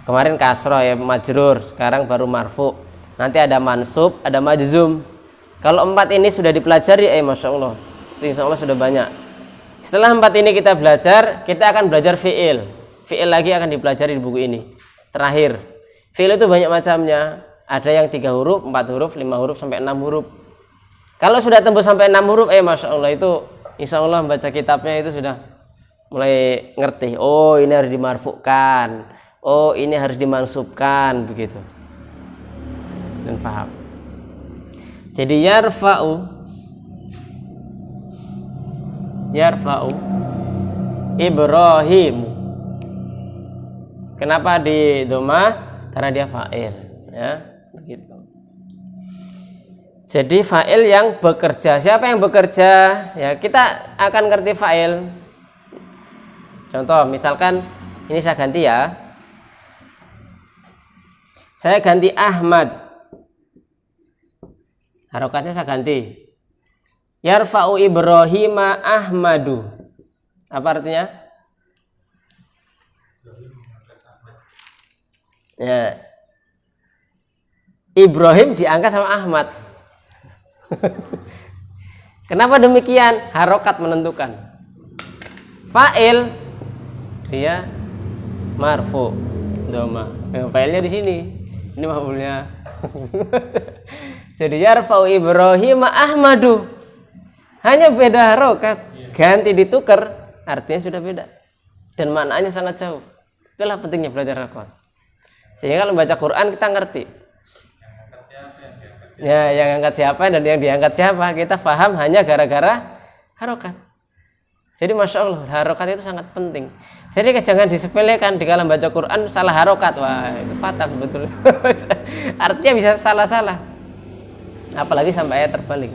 Kemarin kasroh ya, majrur, sekarang baru marfu. Nanti ada mansub, ada majzum. Kalau 4 ini sudah dipelajari, Masya Allah, insya Allah sudah banyak. Setelah 4 ini kita belajar, kita akan belajar fi'il. Fi'il lagi akan dipelajari di buku ini. Terakhir, fi'il itu banyak macamnya. Ada yang 3 huruf, 4 huruf, 5 huruf, sampai 6 huruf. Kalau sudah tembus sampai 6 huruf, Masya Allah, itu insya Allah baca kitabnya itu sudah mulai ngerti. Oh, ini harus dimarfukan. Oh, ini harus dimansubkan, begitu. Dan paham. Jadi yarfa'u Ibrahim. Kenapa di dhamma? Karena dia fa'il, ya, begitu. Jadi fa'il yang bekerja. Siapa yang bekerja? Ya, kita akan ngerti fa'il. Contoh, misalkan ini saya ganti ya. Saya ganti Ahmad. Harokatnya saya ganti. Yarfa'u Ibrahima Ahmadu. Apa artinya? Ya. Ibrahim diangkat sama Ahmad. Kenapa demikian? Harokat menentukan. Fa'il dia marfu dhamma. Fa'ilnya di sini. Ini maf'ulnya. Jadi yarfa'u Ibrahim Ahmadu. Hanya beda harokat, ganti ditukar, artinya sudah beda. Dan maknanya sangat jauh. Itulah pentingnya belajar harokat. Sehingga kalau baca Quran kita ngerti. Ya, yang angkat siapa dan yang diangkat siapa, kita paham hanya gara-gara harokat. Jadi Masya Allah, harokat itu sangat penting. Jadi jangan disepelekan di dalam baca Quran salah harokat. Wah, itu fatal sebetulnya. Artinya bisa salah-salah. Apalagi sampai ayat terbalik.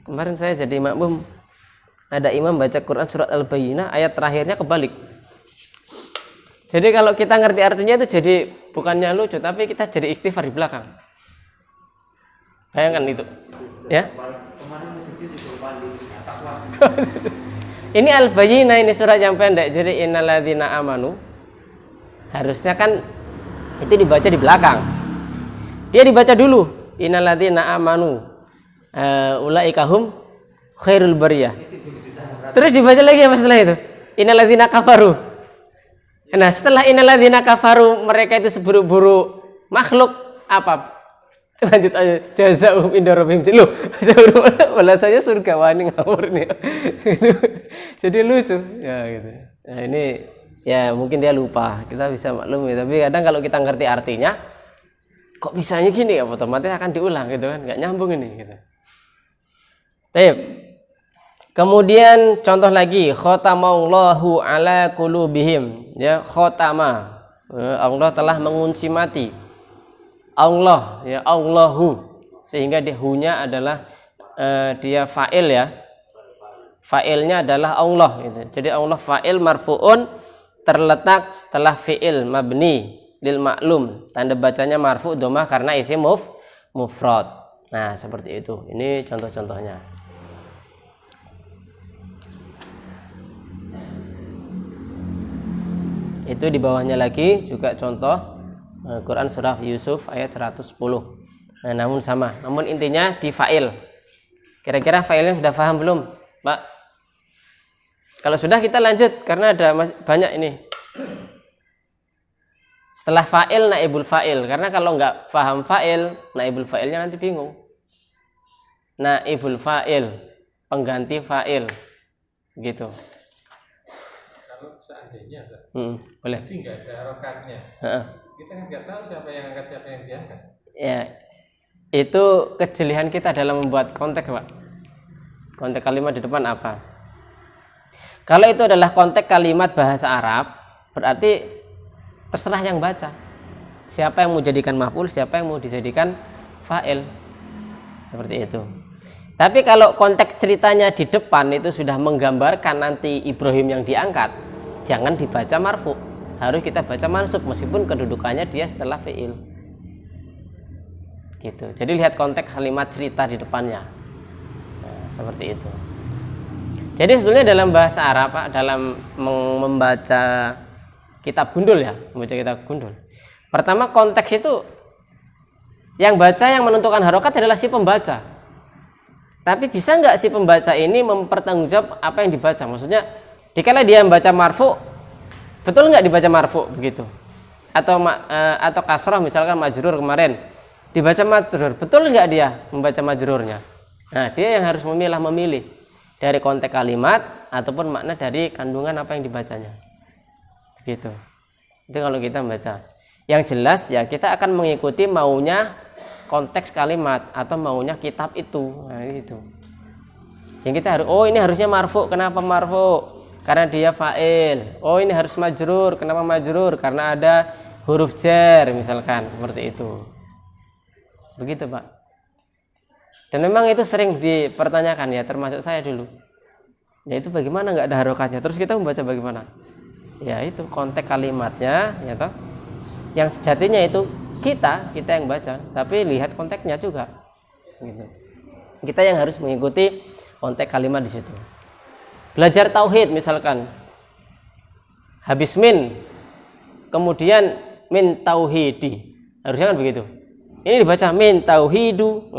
Kemarin saya jadi makmum, ada imam baca Quran surat Al-Bayyinah, ayat terakhirnya kebalik. Jadi kalau kita ngerti artinya itu jadi bukannya lucu, tapi kita jadi istighfar di belakang. Bayangkan itu, ya. Ini Al-Bayyinah, ini surat yang pendek. Jadi innalladzina amanu, harusnya kan itu dibaca di belakang. Dia dibaca dulu. Innalladzina amanu ulaika hum khairul bariyah. Terus dibaca lagi apa setelah itu? Innalladzina kafaru. Nah, setelah innalladzina kafaru, mereka itu seburuk-buruk makhluk apa? Lanjut aja. Jazaa'uhum inda rabbihim. Loh, balasannya surga, wani ngawur nih. Jadi lucu ya gitu. Nah, ini ya mungkin dia lupa. Kita bisa maklumi, tapi kadang kalau kita ngerti artinya, kok bisanya gini, otomatis akan diulang gitu kan, nggak nyambung ini gitu. Baik. Kemudian contoh lagi, khatamallahu ala qulubihim, ya, khatama. Allah telah mengunci mati. Allah, ya, Allahu, sehingga dia hunya adalah dia fa'il, ya. Fa'ilnya adalah Allah gitu. Jadi Allah fa'il marfu'un, terletak setelah fi'il mabni lil maklum, tanda bacanya marfu dhammah karena isim mufrad. Nah, seperti itu. Ini contoh-contohnya. Itu di bawahnya lagi juga contoh Quran surah Yusuf ayat 110. Nah, namun sama. Namun intinya di fa'il. Kira-kira fa'ilnya sudah paham belum, Pak? Kalau sudah kita lanjut karena ada banyak ini. Setelah fa'il, naibul fa'il. Karena kalau nggak paham fa'il, naibul fa'ilnya nanti bingung. Naibul fa'il, pengganti fa'il, gitu. Kalau seandainya, boleh. Jadi nggak ada harokatnya. Kita kan nggak tahu siapa yang angkat, siapa yang diangkat. Ya, itu kejelian kita dalam membuat konteks, Pak. Konteks kalimat di depan apa? Kalau itu adalah konteks kalimat bahasa Arab, berarti terserah yang baca. Siapa yang mau jadikan maf'ul, siapa yang mau dijadikan fa'il. Seperti itu. Tapi kalau konteks ceritanya di depan itu sudah menggambarkan nanti Ibrahim yang diangkat, jangan dibaca marfu. Harus kita baca mansub meskipun kedudukannya dia setelah fi'il. Gitu. Jadi lihat konteks kalimat cerita di depannya. Nah, seperti itu. Jadi sebetulnya dalam bahasa Arab, Pak, dalam membaca kitab gundul ya, membaca kitab gundul. Pertama konteks itu yang baca yang menentukan harokat adalah si pembaca. Tapi bisa nggak si pembaca ini mempertanggungjawab apa yang dibaca? Maksudnya, dikala dia membaca marfu, betul nggak dibaca marfu begitu? Atau kasroh misalkan majrur kemarin, dibaca majrur, betul nggak dia membaca majrurnya? Nah, dia yang harus memilih dari konteks kalimat ataupun makna dari kandungan apa yang dibacanya. Begitu. Itu kalau kita membaca. Yang jelas ya kita akan mengikuti maunya konteks kalimat atau maunya kitab itu. Nah, gitu. Jadi kita harus, oh ini harusnya marfu. Kenapa marfu? Karena dia fa'il. Oh ini harus majrur. Kenapa majrur? Karena ada huruf jar misalkan, seperti itu. Begitu, Pak. Dan memang itu sering dipertanyakan ya, termasuk saya dulu. Ya itu bagaimana nggak ada harokatnya? Terus kita membaca bagaimana? Ya itu konteks kalimatnya, ya toh. Yang sejatinya itu kita yang baca, tapi lihat konteksnya juga. Gitu. Kita yang harus mengikuti konteks kalimat di situ. Belajar tauhid misalkan, habis min, kemudian min tauhidi, harusnya kan begitu. Ini dibaca min tauhidu.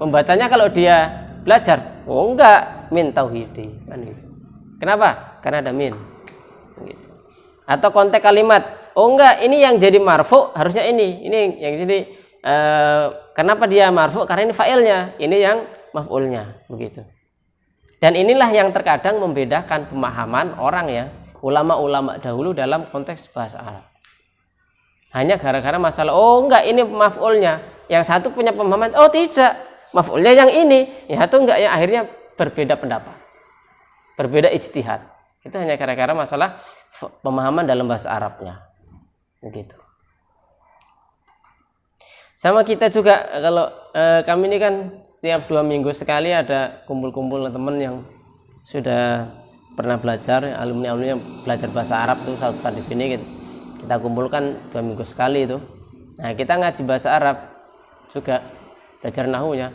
Pembacanya kalau dia belajar, oh enggak min tauhidi, kan gitu. Kenapa? Karena ada min. Gitu. Atau konteks kalimat, oh enggak, ini yang jadi marfu harusnya ini yang jadi kenapa dia marfu? Karena ini fa'ilnya, ini yang maf'ulnya, begitu. Dan inilah yang terkadang membedakan pemahaman orang ya, ulama-ulama dahulu dalam konteks bahasa Arab. Hanya gara-gara masalah, oh enggak ini maf'ulnya, yang satu punya pemahaman, oh tidak, maf'ulnya yang ini, ya itu enggak, ya akhirnya berbeda pendapat, berbeda ijtihad. Itu hanya gara-gara masalah pemahaman dalam bahasa Arabnya, begitu. Sama kita juga kalau kami ini kan setiap 2 minggu sekali ada kumpul-kumpul teman yang sudah pernah belajar, alumni-alumni yang belajar bahasa Arab tuh satu-satu di sini gitu. Kita kumpulkan 2 minggu sekali itu. Nah kita ngaji bahasa Arab juga belajar nahunya.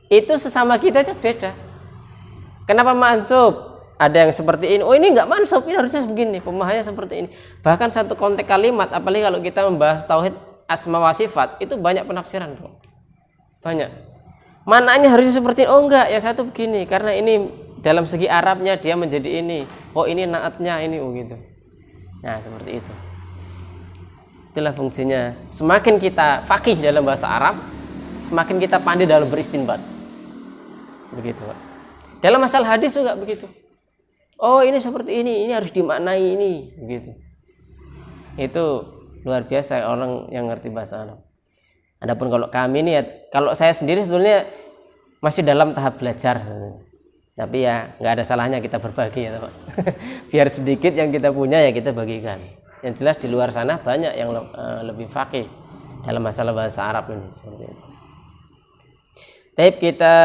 Itu sesama kita aja beda. Kenapa mansub? Ada yang seperti ini. Oh ini nggak mansub, ini harusnya begini. Pemahamannya seperti ini. Bahkan satu konteks kalimat, apalagi kalau kita membahas tauhid asma wa sifat, itu banyak penafsiran bro. Banyak. Mananya harusnya seperti ini. Oh enggak, yang satu begini. Karena ini dalam segi Arabnya dia menjadi ini. Oh ini naatnya ini, oh gitu. Nah seperti itu. Itulah fungsinya. Semakin kita faqih dalam bahasa Arab, semakin kita pandai dalam beristinbat. Begitu Pak. Dalam masalah hadis juga begitu. Oh ini seperti ini harus dimaknai ini, begitu. Itu luar biasa orang yang ngerti bahasa Arab. Adapun kalau kami ini ya, kalau saya sendiri sebetulnya masih dalam tahap belajar. Tapi ya nggak ada salahnya kita berbagi ya Pak. Biar sedikit yang kita punya ya kita bagikan. Yang jelas di luar sana banyak yang lebih faqih dalam masalah bahasa Arab ini. Seperti itu. Baik, kita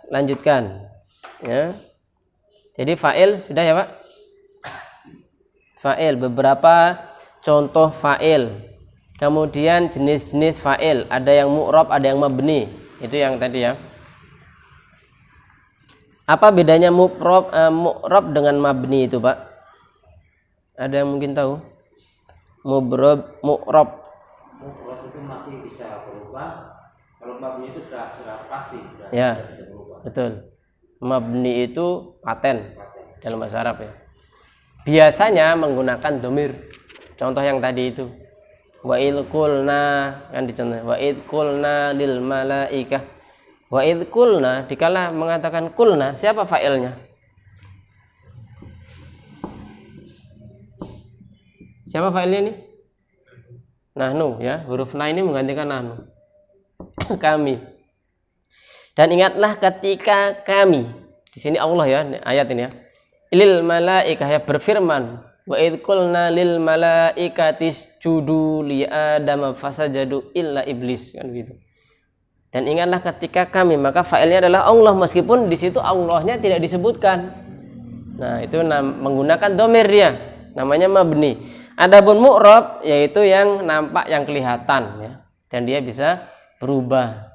lanjutkan. Ya. Jadi fa'il sudah ya Pak? Fa'il, beberapa contoh fa'il. Kemudian jenis-jenis fa'il, ada yang mu'rab, ada yang mabni. Itu yang tadi ya. Apa bedanya mu'rab dengan mabni itu Pak? Ada yang mungkin tahu? Mu'rab itu masih bisa berubah. Kalau mabni itu sudah pasti. Ya, bisa berubah. Betul. Mabni itu paten dalam bahasa Arab ya. Biasanya menggunakan domir. Contoh yang tadi itu. Wa idh qulna, kan dicontoh. Wa idh qulna lil malaikah. Wa idh qulna, dikala mengatakan qulna, siapa fa'ilnya? Siapa fa'ilnya ini? Nahnu ya, huruf na ini menggantikan nahnu. Kami. Dan ingatlah ketika kami, di sini Allah ya, ayat ini ya. Lil malaikah, ya berfirman, wa idh qulna lil malaikati isjudu li adama fasajadu illa iblis, kan gitu. Dan ingatlah ketika kami, maka failnya adalah Allah meskipun di situ Allahnya tidak disebutkan. Nah, itu menggunakan domir dia, namanya mabni. Adapun mu'rab yaitu yang nampak, yang kelihatan ya. Dan dia bisa berubah.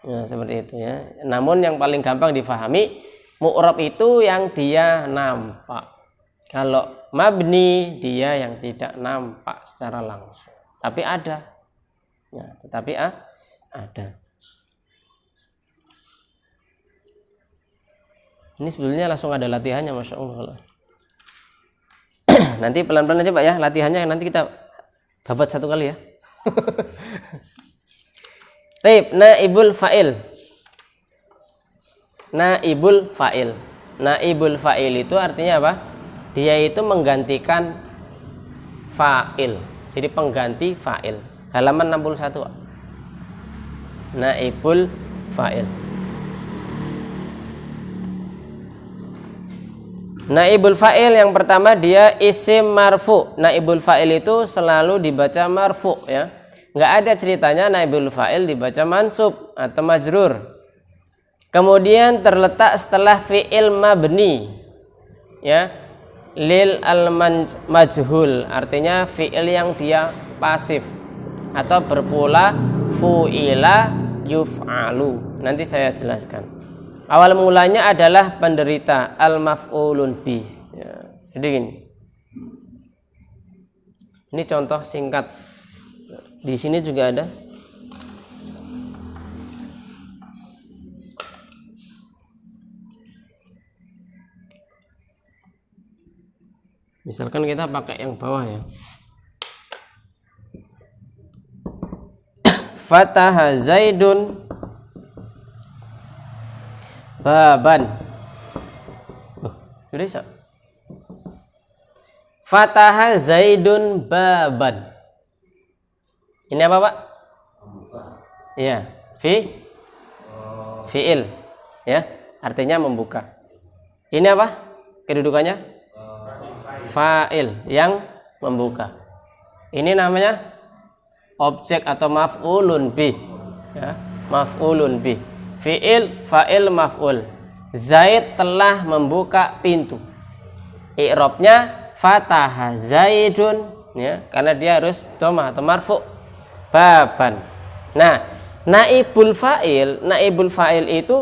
Ya, seperti itu ya. Namun yang paling gampang difahami, mu'rab itu yang dia nampak. Kalau mabni dia yang tidak nampak secara langsung, tapi ada. Ya, tetapi ada. Ini sebetulnya langsung ada latihannya, masya Allah. Nanti pelan-pelan aja Pak ya latihannya, nanti kita babat satu kali ya. Taib, naibul fa'il. Naibul fa'il. Naibul fa'il itu artinya apa? Dia itu menggantikan fa'il. Jadi pengganti fa'il. Halaman 61. Naibul fa'il. Naibul fa'il yang pertama dia isim marfu. Naibul fa'il itu selalu dibaca marfu ya. Enggak ada ceritanya naibul fa'il dibaca mansub atau majrur. Kemudian terletak setelah fi'il mabni. Ya. Lil al majhul, artinya fi'il yang dia pasif atau berpola fu'ila yuf'alu. Nanti saya jelaskan. Awal mulanya adalah penderita al-maf'ulun bih. Ya, jadi gini. Ini contoh singkat. Di sini juga ada. Misalkan kita pakai yang bawah ya. Fataha Zaidun baban. Sudah bisa. Fataha Zaidun baban. Ini apa Pak? Iya, fi'il. Ya, artinya membuka. Ini apa? Kedudukannya? Fa'il yang membuka. Ini namanya objek atau maf'ulun bih. Ya, maf'ulun bih. Fi'il, fa'il, maf'ul. Zaid telah membuka pintu. I'rabnya fataha Zaidun ya, karena dia harus dhammah atau marfu. Baban. Nah, naibul fa'il itu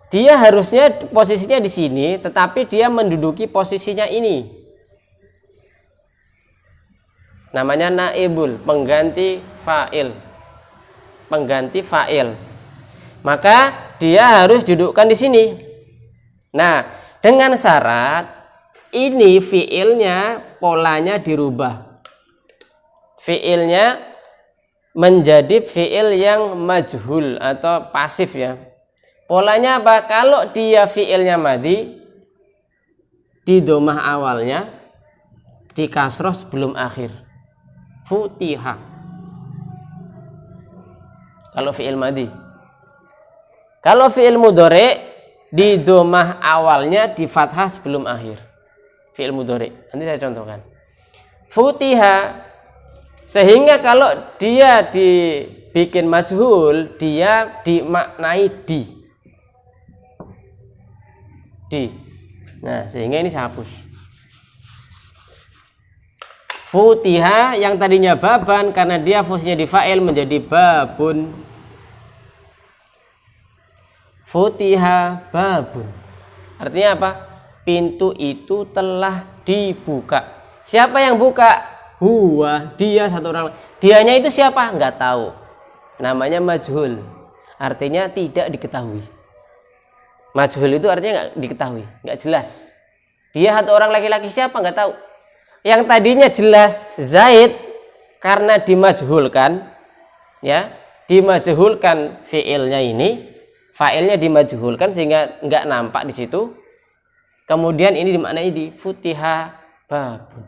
dia harusnya posisinya di sini, tetapi dia menduduki posisinya ini. Namanya naibul, pengganti fa'il. Pengganti fa'il. Maka dia harus dudukkan di sini. Nah, dengan syarat ini fiilnya polanya dirubah. Fiilnya menjadi fiil yang majhul atau pasif ya. Polanya apa? Kalau dia fiilnya madhi, di dhammah awalnya, di kasroh sebelum akhir. Futiha. Kalau fiil madhi. Kalau fi'il mudhari di dhammah awalnya di fathah sebelum akhir. Fi'il mudhari. Nanti saya contohkan. Futiha, sehingga kalau dia dibikin majhul, dia dimaknai di. Nah, sehingga ini saya hapus. Futiha yang tadinya baban karena dia fungsinya di fa'il menjadi babun. Futiha babun. Artinya apa? Pintu itu telah dibuka. Siapa yang buka? Huwa, dia satu orang. Dianya itu siapa? Enggak tahu. Namanya majhul. Artinya tidak diketahui. Majhul itu artinya enggak diketahui, enggak jelas. Dia satu orang laki-laki siapa? Enggak tahu. Yang tadinya jelas Zaid karena dimajhulkan, ya, dimajhulkan fiilnya ini. Fa'ilnya dimajhulkan sehingga enggak nampak di situ. Kemudian ini dimaknai di futiha babun.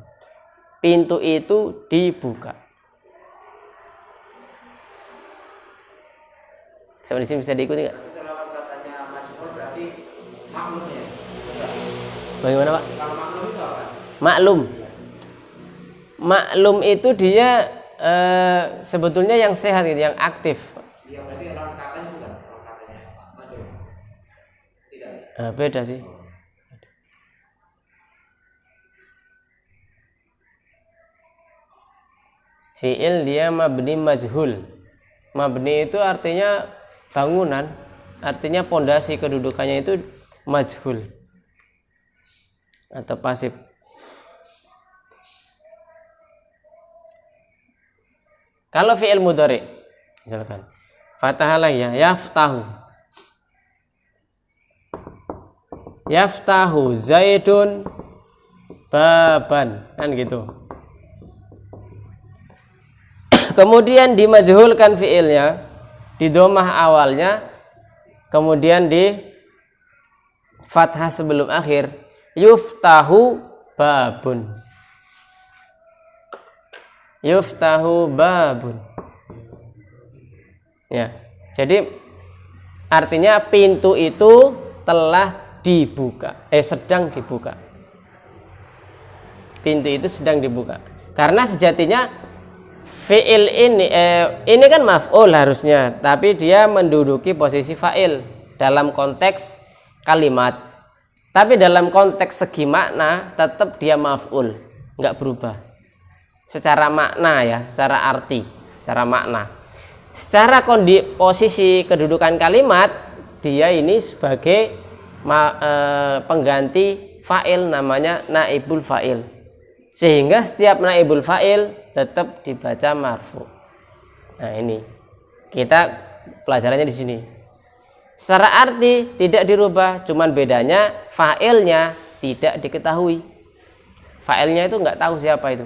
Pintu itu dibuka. Sampai di sini bisa diikuti enggak? Kalau katanya majhul berarti maklum ya. Bagaimana Pak? Kalau maklum itu apa? Maklum. Maklum itu dia sebetulnya yang sehat gitu, yang aktif. Iya, berarti lawan katanya bukan lawan katanya majhul. Tidak. Beda sih. Fi'il dia mabni majhul. Mabni itu artinya bangunan, artinya pondasi kedudukannya itu majhul atau pasif. Kalau fi'il mudhari misalkan fataha lagi ya, yaftahu Zaidun baban, kan gitu. Kemudian dimajhulkan fi'ilnya, di domah awalnya, kemudian di fathah sebelum akhir, yuftahu babun. Yuftahu babun. Ya. Jadi artinya pintu itu telah dibuka, sedang dibuka. Pintu itu sedang dibuka. Karena sejatinya fi'il ini kan maf'ul harusnya, tapi dia menduduki posisi fa'il dalam konteks kalimat. Tapi dalam konteks segi makna tetap dia maf'ul, enggak berubah. Secara makna ya, secara arti, secara makna. Secara posisi kedudukan kalimat, dia ini sebagai pengganti fa'il, namanya naibul fa'il. Sehingga setiap naibul fa'il tetap dibaca marfu. Nah, ini kita pelajarannya di sini. Secara arti tidak dirubah, cuman bedanya fa'ilnya tidak diketahui. Fa'ilnya itu enggak tahu siapa itu.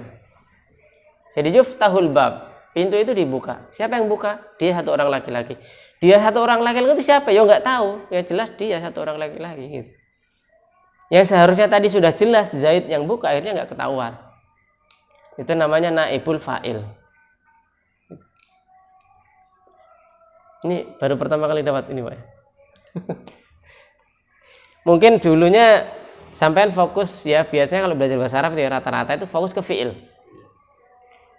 Jadi yuftahul bab, pintu itu dibuka. Siapa yang buka? Dia satu orang laki-laki. Dia satu orang laki-laki itu siapa? Ya enggak tahu. Ya jelas dia satu orang laki-laki gitu. Yang seharusnya tadi sudah jelas Zaid yang buka, akhirnya enggak ketahuan. Itu namanya naibul fa'il. Ini baru pertama kali dapat ini, Pak. Mungkin dulunya sampean fokus ya, biasanya kalau belajar bahasa Arab ya rata-rata itu fokus ke fi'il.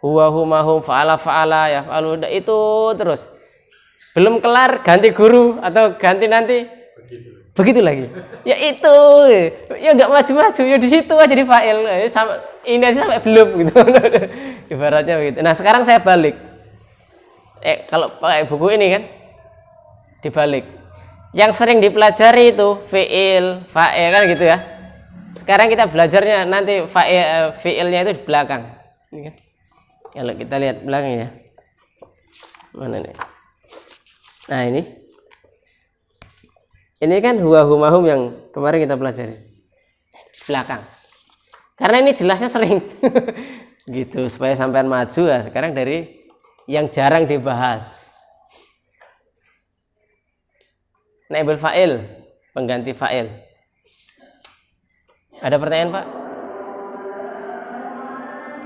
Huwa humahum fa'ala yaf'alu, itu terus. Belum kelar ganti guru atau ganti nanti begitu lagi. Ya itu. Ya enggak maju-maju, ya di situ aja di fa'il. Ini aja sampai belum gitu. Ibaratnya begitu. Nah, sekarang saya balik. Kalau pakai buku ini kan dibalik. Yang sering dipelajari itu fi'il, fa'il kan gitu ya. Sekarang kita belajarnya nanti fi'ilnya itu di belakang. Ini kan. Kalau kita lihat belakangnya, mana nih? Nah ini kan huwa humahum yang kemarin kita pelajari belakang. Karena ini jelasnya sering, gitu supaya sampean maju ya. Sekarang dari yang jarang dibahas. Naibul fa'il, pengganti fa'il. Ada pertanyaan, Pak?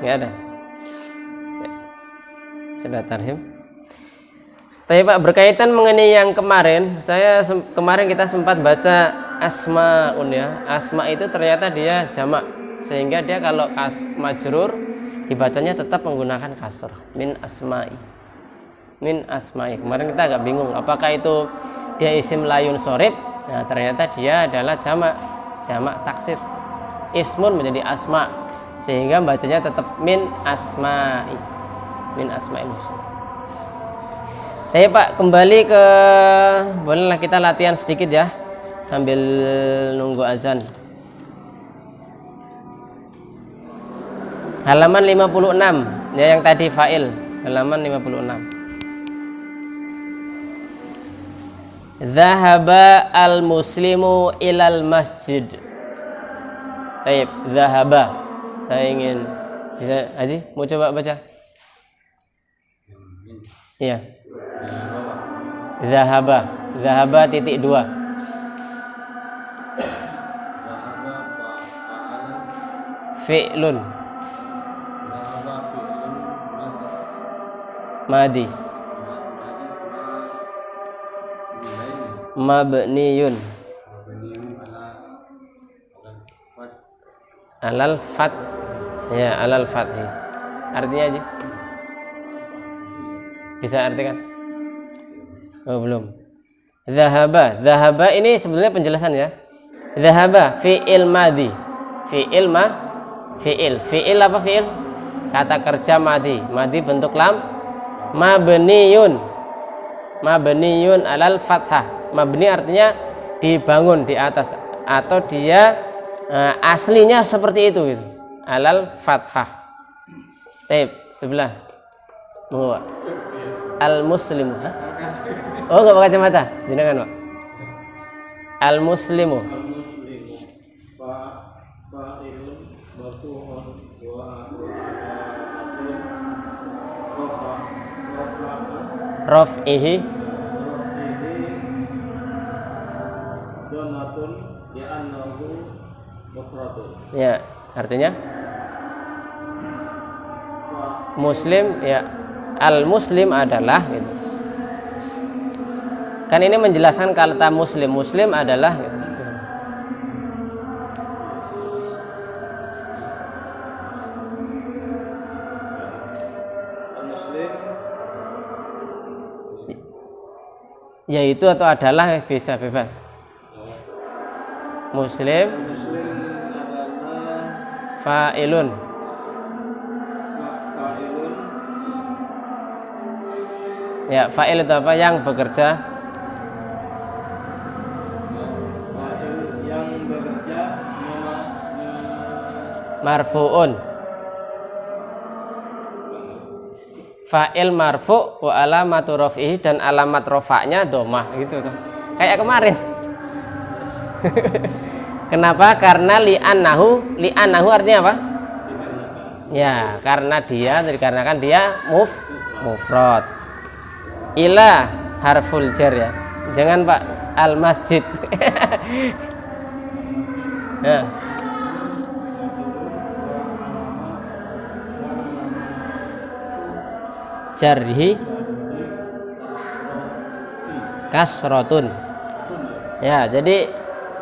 Nggak ada. Sudah tarhim. Tapi Pak, berkaitan mengenai yang kemarin, kemarin kita sempat baca asmaun ya. Asma itu ternyata dia jamak, sehingga dia kalau majrur dibacanya tetap menggunakan kasr. Min asma'i. Kemarin kita agak bingung apakah itu dia isim layun sorib. Nah, ternyata dia adalah jamak taksir. Ismun menjadi asma, sehingga bacanya tetap min asma'i. Min asma'il husna. Tapi Pak, kembali ke, bolehlah kita latihan sedikit ya sambil nunggu azan. Halaman 56 ya, yang tadi fa'il, halaman 56. Dhahaba al-muslimu ilal masjid. Taib, dhahaba. Saya ingin bisa Haji, mau coba baca? Iya. Zahaba titik 2. Fi'lun. Madi. Mabniyun. Alal fat. Ya, alal fathi. Artinya aja. Bisa artikan? Oh, belum. Dhahaba ini sebenarnya penjelasan ya. Dhahaba fi'il madhi. Fi'il apa fi'il? Kata kerja madhi. Madhi bentuk lam. Mabniyun alal fathah. Mabni artinya dibangun di atas, atau dia aslinya seperti itu gitu. Alal fathah. Taib, sebelah. Monggo, Pak. Al-muslimu. Hah? Oh, enggak pakai kacamata. Jenengan, Pak. Al-muslimu. Al-muslimu fa'ilun marfu'un wa alamatun Raf'ihi. dhamatun li'annahu mufradun. Ya, artinya muslim ya. Al-muslim adalah gitu. Kan ini menjelaskan kata muslim. Muslim adalah gitu. Al-muslim Yaitu atau adalah bisa bebas. Muslim adalah fa'ilun. fa'ilun Ya, fa'il itu apa? Yang bekerja. fa'il yang bekerja Marfu'un. Fa'il marfu' wa alamatu raf'ihi, dan alamat rafa'nya dhammah gitu tuh. Kayak kemarin. Kenapa? Karena li'annahu artinya apa? Ya, karena dia, dikarenakan dia mufrad. Ila harful jar ya. Jangan Pak, al masjid. Nah. Jarhi kasrotun. Ya, jadi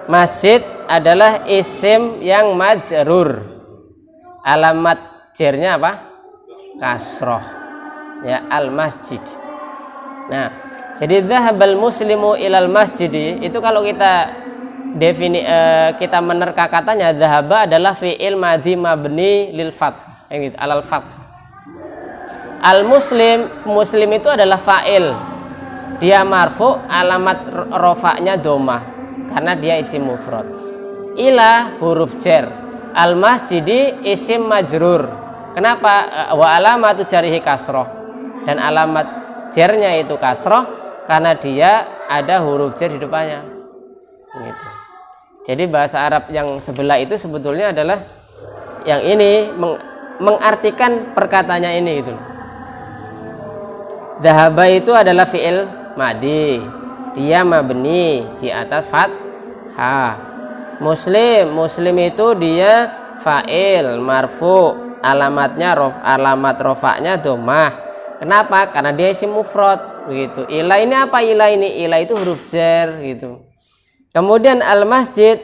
masjid adalah isim yang majrur. Alamat jarnya apa? Kasroh. Ya, al masjid. Nah, jadi dhahabal muslimu ilal masjidi itu kalau kita kita menerka katanya, dhahaba adalah fi'il madhi mabni lil fath, gitu, alal fath. Al muslim itu adalah fa'il. Dia marfu, alamat rofaknya dhammah karena dia isim mufrad. Ila huruf jar. Al masjidi isim majrur. Kenapa? Wa alamatu jarihi kasroh, dan alamat jarnya itu kasroh karena dia ada huruf jar di depannya. Gitu. Jadi bahasa Arab yang sebelah itu sebetulnya adalah yang ini mengartikan perkataannya ini gitu. Dhahaba itu adalah fi'il madi, dia mabni di atas fathah. Muslim itu dia fa'il marfu, alamat rofaknya dhammah. Kenapa? Karena dia isim mufrad begitu. Ila ini apa? Ila itu huruf jar gitu. Kemudian al masjid